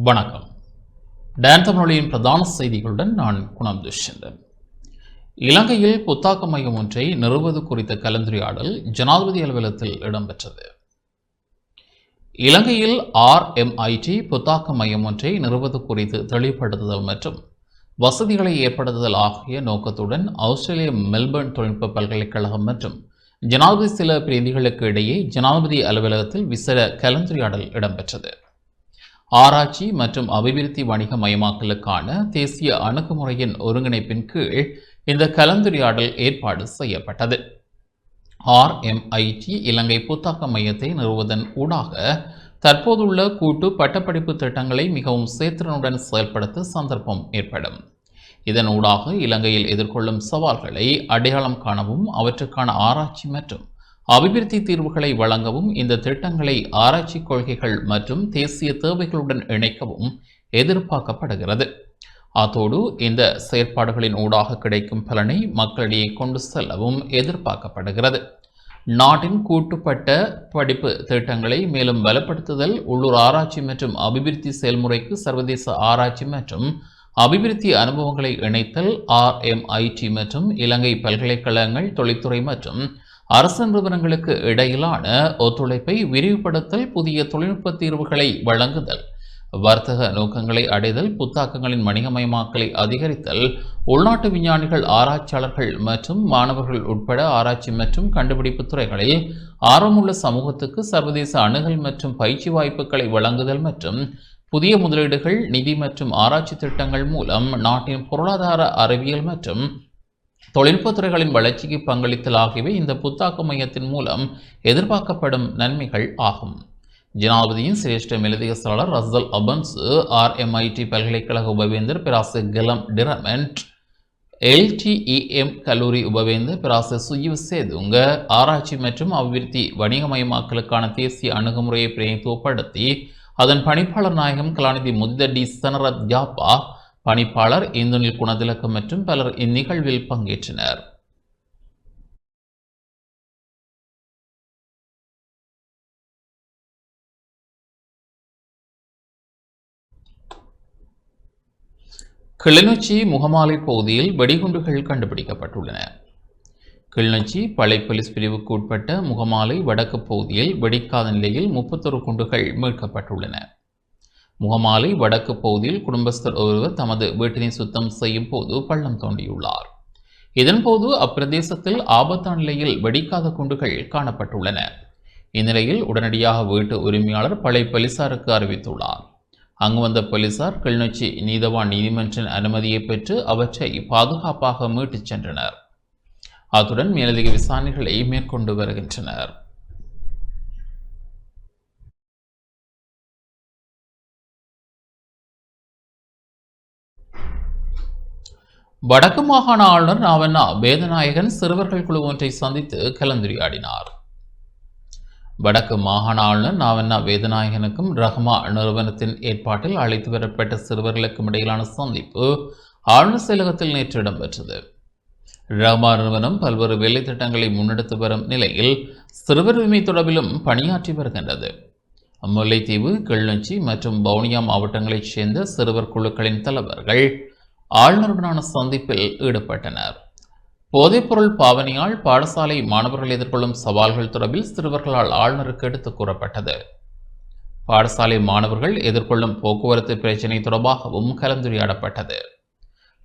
வணக்கம். டான் தமிழொலியின் பிரதான செய்திகளுடன் நான் குணம் துஷ்யந்தன். இலங்கையில் புத்தாக்க மையம் ஒன்றை நிறுவுவது குறித்த கலந்துரையாடல் ஜனாதிபதி அலுவலகத்தில் இடம்பெற்றது. இலங்கையில் RMIT புத்தாக்க மையம் ஒன்றை நிறுவுவது குறித்து தெளிவுபடுத்துதல் மற்றும் வசதிகளை ஏற்படுத்துதல் ஆகிய நோக்கத்துடன் ஆஸ்திரேலிய மெல்பர்ன் தொழில்நுட்ப பல்கலைக்கழகம் மற்றும் ஜனாதிபதி சில பிரதிகளுக்கு இடையே ஜனாதிபதி அலுவலகத்தில் விசேட கலந்துரையாடல் இடம்பெற்றது. ஆராய்ச்சி மற்றும் அபிவிருத்தி வணிக மயமாக்கலுக்கான தேசிய அணுகுமுறையின் ஒருங்கிணைப்பின் கீழ் இந்த கலந்துரையாடல் ஏற்பாடு செய்யப்பட்டது. RMIT இலங்கை புத்தாக்க மையத்தை நிறுவுவதன் ஊடாக தற்போதுள்ள கூட்டு பட்டப்படிப்பு திட்டங்களை மிகவும் சேத்திரனுடன் செயல்படுத்த சந்தர்ப்பம் ஏற்படும். இதன் ஊடாக இலங்கையில் எதிர்கொள்ளும் சவால்களை அடையாளம் காணவும் அவற்றுக்கான ஆராய்ச்சி மற்றும் அபிவிருத்தி தீர்வுகளை வழங்கவும் இந்த திட்டங்களை ஆராய்ச்சி கொள்கைகள் மற்றும் தேசிய தேவைகளுடன் இணைக்கவும் எதிர்பார்க்கப்படுகிறது. அத்தோடு இந்த செயற்பாடுகளின் ஊடாக கிடைக்கும் பலனை மக்களிடையே கொண்டு செல்லவும் எதிர்பார்க்கப்படுகிறது. நாட்டின் கூட்டுப்பட்ட படிப்பு திட்டங்களை மேலும் பலப்படுத்துதல், உள்ளூர் ஆராய்ச்சி மற்றும் அபிவிருத்தி செயல்முறைக்கு சர்வதேச ஆராய்ச்சி மற்றும் அபிவிருத்தி அனுபவங்களை இணைத்தல், RMIT மற்றும் இலங்கை பல்கலைக்கழகங்கள், தொழில்துறை மற்றும் அரசு நிறுவனங்களுக்கு இடையிலான ஒத்துழைப்பை விரிவுபடுத்தல், புதிய தொழில்நுட்ப தீர்வுகளை வழங்குதல், வர்த்தக நோக்கங்களை அடைதல், புத்தாக்கங்களின் வணிகமயமாக்கலை அதிகரித்தல், உள்நாட்டு விஞ்ஞானிகள், ஆராய்ச்சியாளர்கள் மற்றும் மாணவர்கள் உட்பட ஆராய்ச்சி மற்றும் கண்டுபிடிப்பு துறைகளில் ஆர்வமுள்ள சமூகத்துக்கு சர்வதேச அணுகல் மற்றும் பயிற்சி வாய்ப்புகளை வழங்குதல் மற்றும் புதிய முதலீடுகள், நிதி மற்றும் ஆராய்ச்சி திட்டங்கள் மூலம் நாட்டின் பொருளாதார, அறிவியல் மற்றும் தொழில்நுட்பத்துறைகளின் வளர்ச்சிக்கு பங்களித்தல் ஆகியவை இந்த புத்தாக்க மையத்தின் மூலம் எதிர்பார்க்கப்படும் நன்மைகள் ஆகும். ஜனாதிபதியின் சிரேஷ்ட மேலதிக செயலாளர் ரசல் அபன்சு, RMIT பல்கலைக்கழக உபவேந்தர் பேராசிரியர் கெலம் டிரமெண்ட், LTEM கல்லூரி உபவேந்தர் பேராசிரியர் சுஜீவ் சேதுங்க, ஆராய்ச்சி மற்றும் அபிவிருத்தி வணிகமயமாக்கலுக்கான தேசிய அணுகுமுறையை பிரதிநிதித்துவப்படுத்தி அதன் பணிப்பாளர் நாயகம் கலாநிதி முதிதடி சனரத் ஜாப்பா, பணிப்பாளர் இந்துனில் குணதிலக்கம் மற்றும் பலர் இந்நிகழ்வில் பங்கேற்றனர். கிளிநொச்சி முகமாலை பகுதியில் வெடிகுண்டுகள் கண்டுபிடிக்கப்பட்டுள்ளன. கிளிநொச்சி பளை போலீஸ் பிரிவுக்கு உட்பட்ட முகமாலை வடக்கு பகுதியில் வெடிக்காத நிலையில் 31 குண்டுகள் மீட்கப்பட்டுள்ளன. முகமாலை வடக்கு பகுதியில் குடும்பஸ்தர் ஒருவர் தமது வீட்டினை சுத்தம் செய்யும் போது பள்ளம் தோண்டியுள்ளார். இதன்போது அப்பிரதேசத்தில் ஆபத்தான நிலையில் வெடிக்காத குண்டுகள் காணப்பட்டுள்ளன. இந்நிலையில் உடனடியாக வீட்டு உரிமையாளர் பளை போலீசாருக்கு அறிவித்துள்ளார். அங்கு வந்த போலீசார் கிளிநொச்சி நீதவான் நீதிமன்றின் அனுமதியை பெற்று அவற்றை பாதுகாப்பாக மீட்டுச் சென்றனர். அத்துடன் மேலதிக விசாரணைகளை மேற்கொண்டு வருகின்றனர். வடக்கு மாகாண ஆளுநர் நாவண்ணா வேதநாயகன் சிறுவர்கள் குழு ஒன்றை சந்தித்து கலந்துரையாடினார். வடக்கு மாகாண ஆளுநர் நாவண்ணா வேதநாயகனுக்கும் ரஹ்மா நிறுவனத்தின் ஏற்பாட்டில் அழைத்து வரப்பட்ட சிறுவர்களுக்கும் இடையிலான சந்திப்பு ஆளுநர் செயலகத்தில் நேற்று இடம்பெற்றது. ரஹ்மா நிறுவனம் பல்வேறு வேலை திட்டங்களை முன்னெடுத்து வரும் நிலையில் சிறுவர் உரிமை தொடர்பிலும் பணியாற்றி வருகின்றது. முல்லைத்தீவு, கிளிநொச்சி மற்றும் வவுனியா மாவட்டங்களைச் சேர்ந்த சிறுவர் குழுக்களின் தலைவர்கள் ஆளுநருடனான சந்திப்பில் ஈடுபட்டனர். போதைப்பொருள் பாவனையால் பாடசாலை மாணவர்கள் எதிர்கொள்ளும் சவால்கள் தொடர்பில் சிறுவர்களால் ஆளுநருக்கு எடுத்துக் கூறப்பட்டது. பாடசாலை மாணவர்கள் எதிர்கொள்ளும் போக்குவரத்து பிரச்சினை தொடர்பாகவும் கலந்துரையாடப்பட்டது.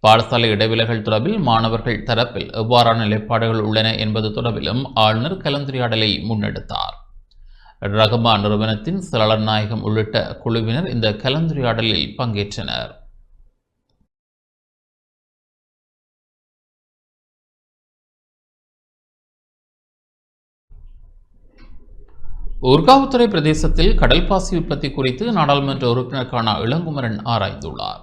பாடசாலை இடைவெளிகள் தொடர்பில் மாணவர்கள் தரப்பில் எவ்வாறான நிலைப்பாடுகள் உள்ளன என்பது தொடர்பிலும் ஆளுநர் கலந்துரையாடலை முன்னெடுத்தார். ரஹ்மா நிறுவனத்தின் செயலாளர் நாயகம் உள்ளிட்ட குழுவினர் இந்த கலந்துரையாடலில் பங்கேற்றனர். ஊர்காவுத்துறை பிரதேசத்தில் கடல் பாசி உற்பத்தி குறித்து நாடாளுமன்ற உறுப்பினருக்கான இளங்குமரன் ஆராய்ந்துள்ளார்.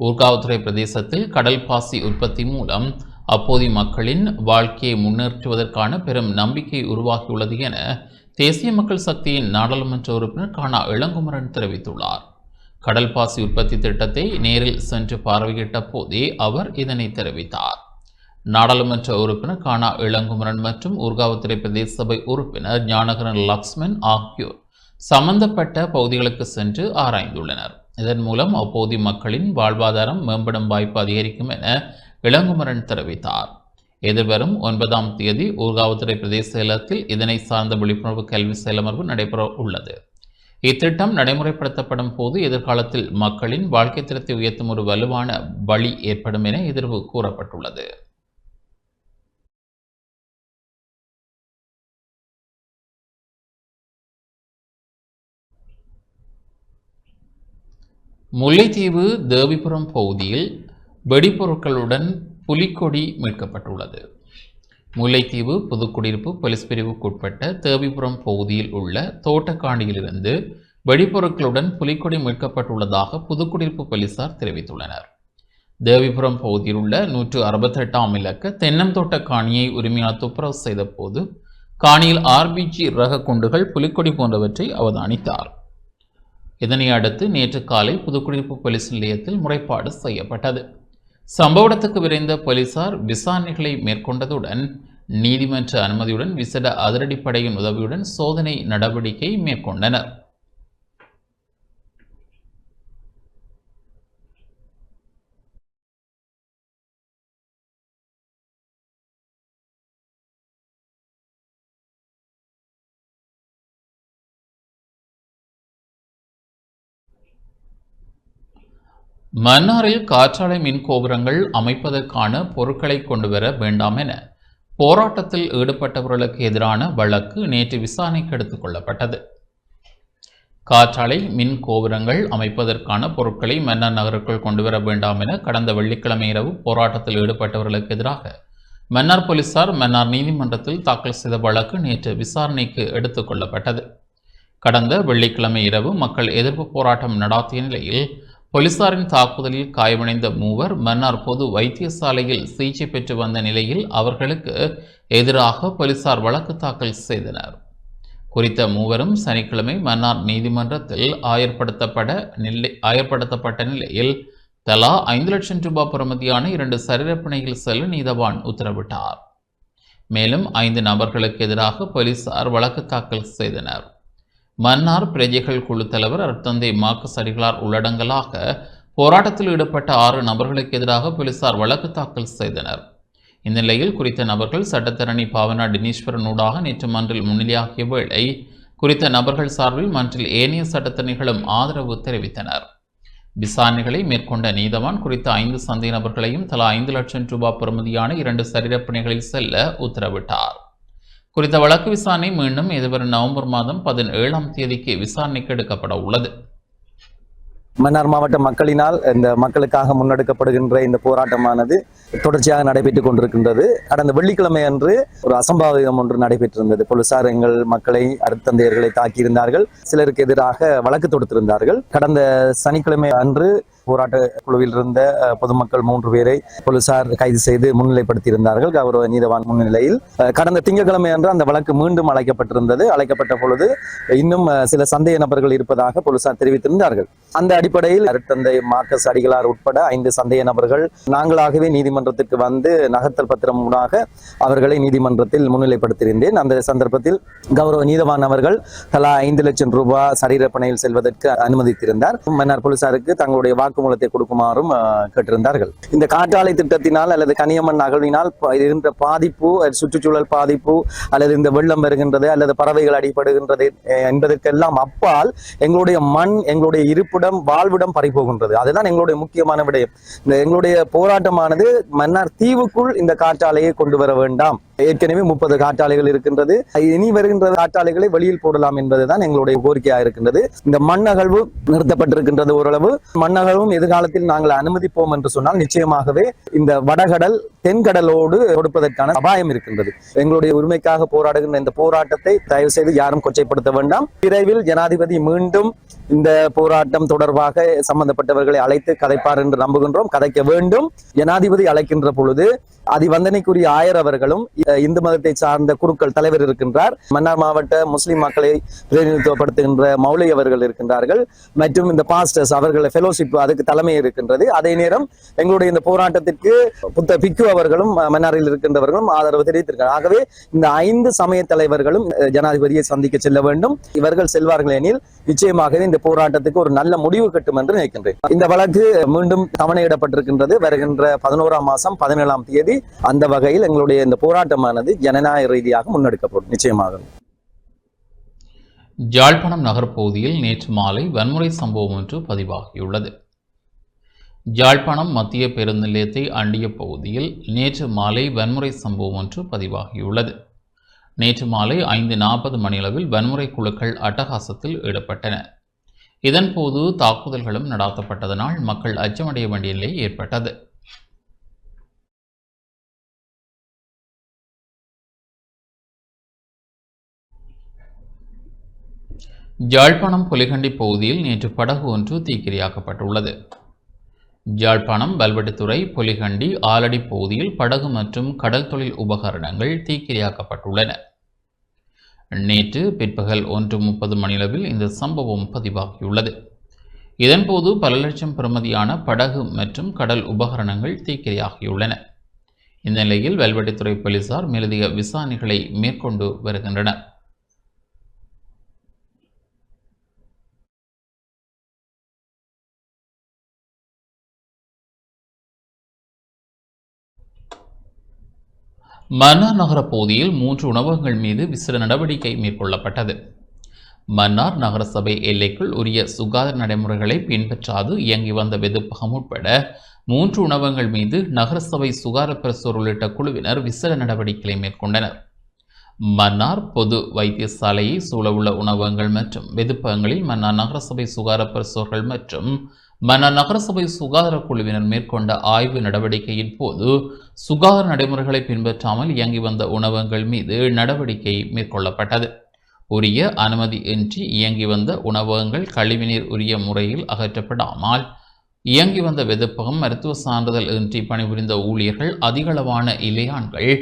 ஊர்காவுத்துறை பிரதேசத்தில் கடல் பாசி உற்பத்தி மூலம் அப்போதைய மக்களின் வாழ்க்கையை முன்னேற்றுவதற்கான பெரும் நம்பிக்கை உருவாகியுள்ளது என தேசிய மக்கள் சக்தியின் நாடாளுமன்ற உறுப்பினர் கானா இளங்குமரன் தெரிவித்துள்ளார். கடல் பாசி உற்பத்தி திட்டத்தை நேரில் சென்று பார்வையிட்ட போதே அவர் இதனை தெரிவித்தார். நாடாளுமன்ற உறுப்பினர் கானா இளங்குமரன் மற்றும் ஊர்காவுத்துறை பிரதேச சபை உறுப்பினர் ஞானகரன் லக்ஷ்மன் ஆகியோர் சம்பந்தப்பட்ட பகுதிகளுக்கு சென்று ஆராய்ந்துள்ளனர். இதன் மூலம் அப்போது மக்களின் வாழ்வாதாரம் மேம்படும் வாய்ப்பு அதிகரிக்கும் என இளங்குமரன் தெரிவித்தார். எதிர்வரும் 9ஆம் தேதி ஊர்காவத்துறை பிரதேச செயலகத்தில் இதனை சார்ந்த விழிப்புணர்வு கல்வி செயலமர்வு நடைபெற உள்ளது. இத்திட்டம் நடைமுறைப்படுத்தப்படும் போது எதிர்காலத்தில் மக்களின் வாழ்க்கை தரத்தை உயர்த்தும் ஒரு வலுவான வழி ஏற்படும் என எதிர்வு கூறப்பட்டுள்ளது. முல்லைத்தீவு தேவிபுரம் பகுதியில் வெடிபொருட்களுடன் புலிக்கொடி மீட்கப்பட்டுள்ளது. முல்லைத்தீவு புதுக்குடியிருப்பு போலீஸ் பிரிவுக்குட்பட்ட தேவிபுரம் பகுதியில் உள்ள தோட்டக்காணியிலிருந்து வெடிபொருட்களுடன் புலிக்கொடி மீட்கப்பட்டுள்ளதாக புதுக்குடியிருப்பு போலீசார் தெரிவித்துள்ளனர். தேவிபுரம் பகுதியில் உள்ள 168ஆம் இலக்க தென்னந்தோட்ட காணியை உரிமையாளர் துப்புரவு செய்த போது காணியில் RPG ரக குண்டுகள் புலிக்கொடி போன்றவற்றை அவதானித்தார். இதனை அடுத்து நேற்று காலை புதுக்குடியிருப்பு போலீஸ் நிலையத்தில் முறைப்பாடு செய்யப்பட்டது. சம்பவ இடத்துக்கு விரைந்த போலீசார் விசாரணைகளை மேற்கொண்டதுடன் நீதிமன்ற அனுமதியுடன் விசேட அதிரடிப்படையின் உதவியுடன் சோதனை நடவடிக்கை மேற்கொண்டனர். மன்னாரில் காற்றாலை மின் கோபுரங்கள் அமைப்பதற்கான பொருட்களை கொண்டுவர வேண்டாம் என போராட்டத்தில் ஈடுபட்டவர்களுக்கு எதிரான வழக்கு நேற்று விசாரணைக்கு எடுத்துக் கொள்ளப்பட்டது. காற்றாலை மின் கோபுரங்கள் அமைப்பதற்கான பொருட்களை மன்னார் நகருக்குள் கொண்டுவர வேண்டாம் என கடந்த வெள்ளிக்கிழமை இரவு போராட்டத்தில் ஈடுபட்டவர்களுக்கு எதிராக மன்னார் போலீசார் மன்னார் நீதிமன்றத்தில் தாக்கல் செய்த வழக்கு நேற்று விசாரணைக்கு எடுத்துக் கொள்ளப்பட்டது. கடந்த வெள்ளிக்கிழமை இரவு மக்கள் எதிர்ப்பு போராட்டம் நடாத்திய நிலையில் போலீசாரின் தாக்குதலில் காயமடைந்த மூவர் மன்னார் பொது வைத்தியசாலையில் சிகிச்சை பெற்று வந்த நிலையில் அவர்களுக்கு எதிராக போலீசார் வழக்கு தாக்கல் செய்தனர். குறித்த மூவரும் சனிக்கிழமை மன்னார் நீதிமன்றத்தில் ஆயர்படுத்தப்பட்ட நிலையில் தலா 5 லட்சம் ரூபாய் பெறுமதியான 2 சரீரப்பிணையில் செல்ல நீதவான் உத்தரவிட்டார். மேலும் 5 நபர்களுக்கு எதிராக போலீசார் வழக்கு தாக்கல் செய்தனர். மன்னார் பிரஜைகள் குழு தலைவர் அருட்தந்தை மார்க்கஸ் அடிகளார் உள்ளடங்கலாக போராட்டத்தில் ஈடுபட்ட 6 நபர்களுக்கு எதிராக போலீசார் வழக்கு தாக்கல் செய்தனர். இந்நிலையில் குறித்த நபர்கள் சட்டத்தரணி பாவனா டினீஸ்வரன் ஊடாக நேற்று மன்றில் முன்னிலையாகிய வேளை குறித்த நபர்கள் சார்பில் மன்றில் ஏனைய சட்டத்தரணிகளும் ஆதரவு தெரிவித்தனர். விசாரணைகளை மேற்கொண்ட நீதவான் குறித்த 5 சந்தேக நபர்களையும் தலா 5 லட்சம் ரூபாய் பெறுமதியான 2 சரீரப்பிணைகளில் செல்ல உத்தரவிட்டார். குறித்த வழக்கு விசாரணை மீண்டும் எதிர்வரும் நவம்பர் மாதம் 17ஆம் தேதிக்கு விசாரணைக்கு எடுக்கப்பட உள்ளது. மன்னார் மாவட்ட மக்களினால் இந்த மக்களுக்காக முன்னெடுக்கப்படுகின்ற இந்த போராட்டமானது தொடர்ச்சியாக நடைபெற்றுக் கொண்டிருக்கின்றது. கடந்த வெள்ளிக்கிழமை அன்று ஒரு அசம்பாவிதம் ஒன்று நடைபெற்றிருந்தது. போலீசார் எங்கள் மக்களை அருட்தந்தையர்களை தாக்கியிருந்தார்கள். சிலருக்கு எதிராக வழக்கு தொடுத்திருந்தார்கள். கடந்த சனிக்கிழமை அன்று போராட்ட குழுவில் இருந்த பொதுமக்கள் 3 பேரை போலீசார் கைது செய்து முன்னிலைப்படுத்தியிருந்தார்கள் கௌரவ நீதவான் முன்னிலையில். கடந்த திங்கட்கிழமை அன்று அந்த வழக்கு மீண்டும் அழைக்கப்பட்டிருந்தது. அழைக்கப்பட்ட பொழுது இன்னும் சில சந்தேக நபர்கள் இருப்பதாக போலீசார் தெரிவித்திருந்தார்கள். அந்த அடிப்படையில் அருட்தந்தை மார்க்கஸ் அடிகளார் உட்பட 5 சந்தேக நபர்கள் நாங்களாகவே நீதிமன்றத்திற்கு வந்து நகர்த்தல் பத்திரம் ஊடாக அவர்களை நீதிமன்றத்தில் முன்னிலைப்படுத்தியிருந்தேன். அந்த சந்தர்ப்பத்தில் கௌரவ நீதவான் அவர்கள் தலா 5 லட்சம் ரூபாய் சரீரப்பணையில் செல்வதற்கு அனுமதித்திருந்தார். மன்னார் போலீசாருக்கு தங்களுடைய வாக்குமூலத்தை கொடுக்குமாறும் கேட்டிருந்தார்கள். இந்த காற்றாலை திட்டத்தினால் அல்லது கனியமண் அகழ்வினால் இருக்கின்ற பாதிப்பு, சுற்றுச்சூழல் பாதிப்பு அல்லது இந்த வெள்ளம் வருகின்றது அல்லது பறவைகள் அடிபடுகின்றது என்பதற்கெல்லாம் அப்பால் எங்களுடைய மண், எங்களுடைய இருப்பிடம், வாழ்விடம் பறிபோகின்றது. அதுதான் எங்களுடைய முக்கியமான விடயம். எங்களுடைய போராட்டமானது மன்னார் தீவுக்குள் இந்த காற்றாலையை கொண்டு வர வேண்டாம். ஏற்கனவே 30 காற்றாலைகள் இருக்கின்றது. இனி வருகின்ற காற்றாலைகளை வெளியில் போடலாம் என்பதுதான் எங்களுடைய கோரிக்கையாக இருக்கின்றது. இந்த மண்ணகழ்வு நிறுத்தப்பட்டிருக்கின்றது. ஓரளவு மண்ணகழ்வும் எதிர்காலத்தில் நாங்கள் அனுமதிப்போம் என்று சொன்னால் நிச்சயமாகவே இந்த வடகடல் தென்கடலோடு கொடுப்பதற்கான அபாயம் இருக்கின்றது. எங்களுடைய உரிமைக்காக போராடுகின்ற இந்த போராட்டத்தை தயவு செய்து யாரும் கொச்சைப்படுத்த வேண்டாம். விரைவில் ஜனாதிபதி மீண்டும் இந்த போராட்டம் தொடர்பாக சம்பந்தப்பட்டவர்களை அழைத்து கதைப்பார் என்று நம்புகின்றோம். கதைக்க வேண்டும். ஜனாதிபதி அழைக்கின்ற பொழுது அதிவந்தனைக்குரிய ஆயர் அவர்களும் இந்து மதத்தை சார்ந்த குருக்கள் தலைவர் இருக்கின்றார். மன்னார் மாவட்ட முஸ்லிம் மக்களை பிரதிநிதித்துவப்படுத்துகின்ற மௌலை அவர்கள் இருக்கின்றார்கள். மற்றும் இந்த பாஸ்டர்ஸ் அவர்கள் ஃபெலோஷிப் அதுக்கு தலைமை இருக்கின்றது. அதே நேரம் எங்களுடைய இந்த போராட்டத்திற்கு புத்த பிக்கு அவர்களும் மன்னாரில் இருக்கின்றவர்களும் ஆதரவு தெரிவித்திருக்கிறார். ஆகவே இந்த 5 சமய தலைவர்களும் ஜனாதிபதியை சந்திக்க செல்ல வேண்டும். இவர்கள் செல்வார்கள் எனில் நிச்சயமாகவே இந்த போராட்டத்துக்கு ஒரு நல்ல முடிவு கட்டும் என்று நினைக்கின்றேன். இந்த வழக்கு மீண்டும் தவணையிடப்பட்டிருக்கின்றது. வருகின்ற 11ஆம் மாதம் 17ஆம் தேதி. அந்த வகையில் எங்களுடைய இந்த போராட்டமானது ஜனநாயக ரீதியாக முன்னெடுக்கப்படும் நிச்சயமாக. யாழ்ப்பாணம் நகர்ப்பகுதியில் நேற்று மாலை வன்முறை சம்பவம் ஒன்று பதிவாகியுள்ளது. யாழ்ப்பாணம் மத்திய பேருந்து நிலையத்தை அண்டிய பகுதியில் நேற்று மாலை வன்முறை சம்பவம் ஒன்று பதிவாகியுள்ளது. நேற்று மாலை 5:40 மணியளவில் வன்முறை குழுக்கள் அட்டகாசத்தில் ஈடுபட்டன. இதன்போது தாக்குதல்களும் நடாத்தப்பட்டதனால் மக்கள் அச்சமடைய வேண்டிய நிலை ஏற்பட்டது. யாழ்ப்பாணம் பொலிகண்டி பகுதியில் நேற்று படகு ஒன்று தீக்கிரையாக்கப்பட்டுள்ளது. யாழ்ப்பாணம் வல்வெட்டித்துறை பொலிகண்டி ஆலடி பகுதியில் படகு மற்றும் கடல் தொழில் உபகரணங்கள் தீக்கிரையாக்கப்பட்டுள்ளன. நேற்று பிற்பகல் 1:30 மணியளவில் இந்த சம்பவம் பதிவாகியுள்ளது. இதன்போது பல லட்சம் பெறுமதியான படகு மற்றும் கடல் உபகரணங்கள் தீக்கிரையாகியுள்ளன. இந்த நிலையில் வல்வெட்டித்துறை போலீசார் மேலதிக விசாரணைகளை மேற்கொண்டு வருகின்றனர். மன்னார் நகர பகுதியில் 3 உணவகங்கள் மீது விசேட நடவடிக்கை மேற்கொள்ளப்பட்டது. மன்னார் நகரசபை எல்லைக்குள் உரிய சுகாதார நடைமுறைகளை பின்பற்றாது இயங்கி வந்த வெதுப்பகம் உட்பட 3 உணவகங்கள் மீது நகரசபை சுகாதார பிரசோர் உள்ளிட்ட குழுவினர் விசேட நடவடிக்கைகளை மேற்கொண்டனர். மன்னார் பொது வைத்தியசாலையை சூழவுள்ள உணவகங்கள் மற்றும் வெதுப்பகங்களில் மன்னார் நகரசபை சுகாதார பிரசோர்கள் மற்றும் மன்னார் நகரசபை சுகாதார குழுவினர் மேற்கொண்ட ஆய்வு நடவடிக்கையின் போது சுகாதார நடைமுறைகளை பின்பற்றாமல் இயங்கி வந்த உணவகங்கள் மீது நடவடிக்கை மேற்கொள்ளப்பட்டது. உரிய அனுமதி இன்றி இயங்கி வந்த உணவகங்கள் கழிவுநீர் உரிய முறையில் அகற்றப்படாமல் இயங்கி வந்த வெதுப்பகம், மருத்துவ சான்றிதழ் இன்றி பணிபுரிந்த ஊழியர்கள், அதிகளவான இலையான்கள்,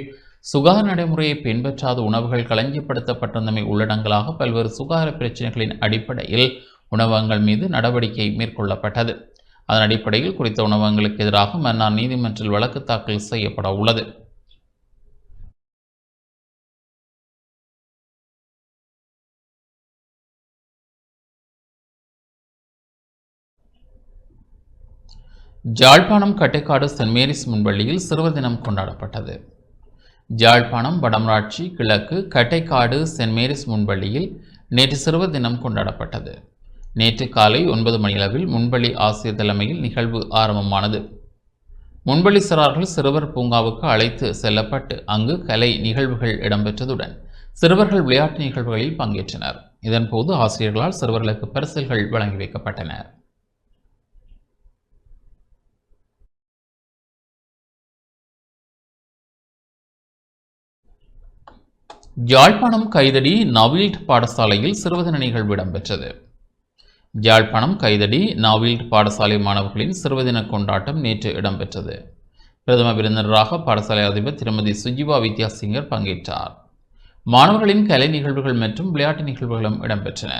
சுகாதார நடைமுறையை பின்பற்றாத உணவுகள் களஞ்சியப்படுத்தப்பட்டிருந்தமை உள்ளடங்கலாக பல்வேறு சுகாதார பிரச்சினைகளின் அடிப்படையில் உணவகங்கள் மீது நடவடிக்கை மேற்கொள்ளப்பட்டது. அதன் அடிப்படையில் குறித்த உணவகங்களுக்கு எதிராக மன்னார் நீதிமன்றில் வழக்கு தாக்கல் செய்யப்பட உள்ளது. யாழ்ப்பாணம் கட்டைக்காடு சென்ட் மேரிஸ் முன்பள்ளியில் சிறுவர் தினம் கொண்டாடப்பட்டது. யாழ்ப்பாணம் வடமராட்சி கிழக்கு கட்டைக்காடு சென்ட் மேரிஸ் முன்பள்ளியில் நேற்று சிறுவர் தினம் கொண்டாடப்பட்டது. நேற்று காலை 9 மணியளவில் முன்பள்ளி ஆசிரியர் தலைமையில் நிகழ்வு ஆரம்பமானது. முன்பள்ளி சிறார்கள் சிறுவர் பூங்காவுக்கு அழைத்து செல்லப்பட்டு அங்கு கலை நிகழ்வுகள் இடம்பெற்றதுடன் சிறுவர்கள் விளையாட்டு நிகழ்வுகளில் பங்கேற்றனர். இதன்போது ஆசிரியர்களால் சிறுவர்களுக்கு பரிசில்கள் வழங்கி வைக்கப்பட்டன. யாழ்ப்பாணம் கைதடி நவீல்ட் பாடசாலையில் சிறுவதின நிகழ்வு இடம்பெற்றது. யாழ்ப்பாணம் கைதடி நவீல்ட் பாடசாலை மாணவர்களின் சிறுவதின கொண்டாட்டம் நேற்று இடம்பெற்றது. பிரதம விருந்தினராக பாடசாலை அதிபர் திருமதி சுஜிவா வித்யாசிங்கர் பங்கேற்றார். மாணவர்களின் கலை நிகழ்வுகள் மற்றும் விளையாட்டு நிகழ்வுகளும் இடம்பெற்றன.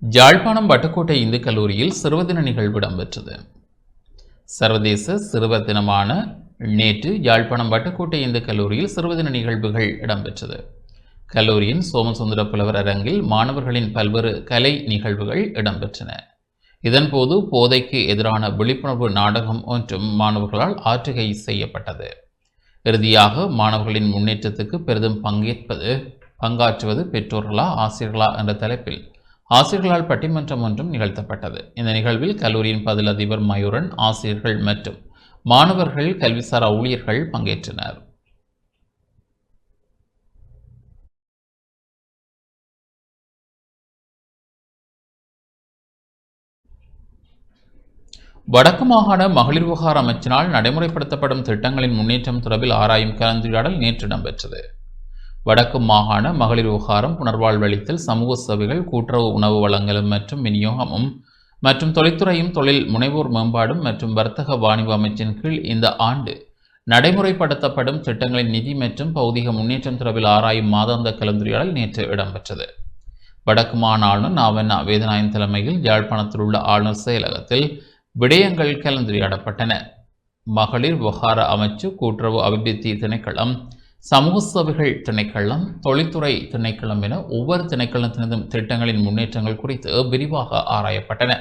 யாழ்ப்பாணம் வட்டுக்கோட்டை இந்து கல்லூரியில் சிறுவதின நிகழ்வு இடம்பெற்றது. சர்வதேச சிறுவர் தினமான நேற்று யாழ்ப்பாணம் வட்டுக்கோட்டை இந்து கல்லூரியில் சிறுவதின நிகழ்வுகள் இடம்பெற்றது. கல்லூரியின் சோமசுந்தர புலவர் அரங்கில் மாணவர்களின் பல்வேறு கலை நிகழ்வுகள் இடம்பெற்றன. இதன்போது போதைக்கு எதிரான விழிப்புணர்வு நாடகம் ஒன்றும் மாணவர்களால் ஆற்றுகை செய்யப்பட்டது. இறுதியாக மாணவர்களின் முன்னேற்றத்துக்கு பெரிதும் பங்காற்றுவது பெற்றோர்களா ஆசிரியர்களா என்ற தலைப்பில் ஆசிரியர்களால் பட்டிமன்றம் ஒன்றும் நிகழ்த்தப்பட்டது. இந்த நிகழ்வில் கல்லூரியின் பதில் அதிபர் மயூரன், ஆசிரியர்கள் மற்றும் மாணவர்கள், கல்விசாரா ஊழியர்கள் பங்கேற்றனர். வடக்கு மாகாண மகளிர் விவகார அமைச்சினால் நடைமுறைப்படுத்தப்படும் திட்டங்களின் முன்னேற்றம் தொடர்பில் ஆராயும் கலந்துரையாடல் நேற்று இடம்பெற்றது. வடக்கு மாகாண மகளிர் விவகாரம், புனர்வாழ்வளித்தல், சமூக சேவைகள், கூட்டுறவு உணவு வழங்கலும் மற்றும் விநியோகமும் மற்றும் தொழில்துறையும் தொழில் முனைவோர் மேம்பாடும் மற்றும் வர்த்தக வாணிப அமைச்சின் கீழ் இந்த ஆண்டு நடைமுறைப்படுத்தப்படும் திட்டங்களின் நிதி மற்றும் பௌதிக முன்னேற்றம் தொடர்பில் ஆராயும் மாதாந்த கலந்துரையாடல் நேற்று இடம்பெற்றது. வடக்கு மாகாண ஆளுநர் நாவண்ணா வேதநாயகன் தலைமையில் யாழ்ப்பாணத்தில் உள்ள ஆளுநர் செயலகத்தில் விடயங்கள் கலந்துரையாடப்பட்டன. மகளிர் விவகார அமைச்சு, கூட்டுறவு அபிவிருத்தி திணைக்களம், சமூக சேவைகள் திணைக்களம், தொழில்துறை திணைக்களம் என ஒவ்வொரு திணைக்களத்தினதும் திட்டங்களின் முன்னேற்றங்கள் குறித்து விரிவாக ஆராயப்பட்டன.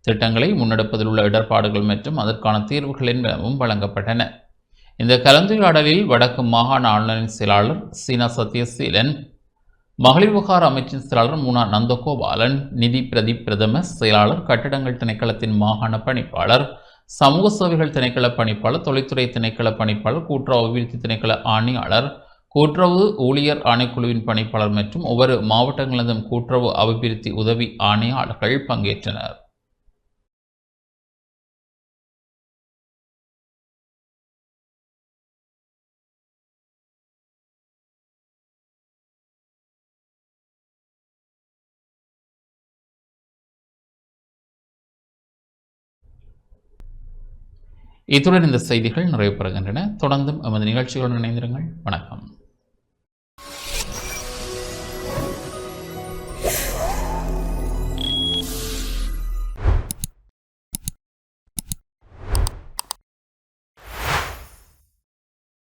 திட்டங்களை முன்னெடுப்பதில் உள்ள இடர்பாடுகள் மற்றும் அதற்கான தீர்வுகள் என்பனவும் வழங்கப்பட்டன. இந்த கலந்துரையாடலில் வடக்கு மாகாண ஆளுநரின் செயலாளர் சீனா சத்யசீலன், மகளிர் விவகார அமைச்சின் செயலாளர் முனா நந்தகோபாலன், நிதி பிரதி பிரதம செயலாளர், கட்டிடங்கள் திணைக்களத்தின் மாகாண பணிப்பாளர், சமூக சேவைகள் திணைக்கள பணிப்பாளர், தொழில்துறை திணைக்கள பணிப்பாளர், கூட்டுறவு அபிவிருத்தி திணைக்கள ஆணையாளர், கூட்டுறவு ஊழியர் ஆணைக்குழுவின் பணிப்பாளர் மற்றும் ஒவ்வொரு மாவட்டங்களதும் கூட்டுறவு அபிவிருத்தி உதவி ஆணையாளர்கள் பங்கேற்றனர். இத்துடன் இந்த செய்திகள் நிறைவு பெறுகின்றன. தொடர்ந்தும் எமது நிகழ்ச்சிகளுடன் இணைந்திருங்கள். வணக்கம்.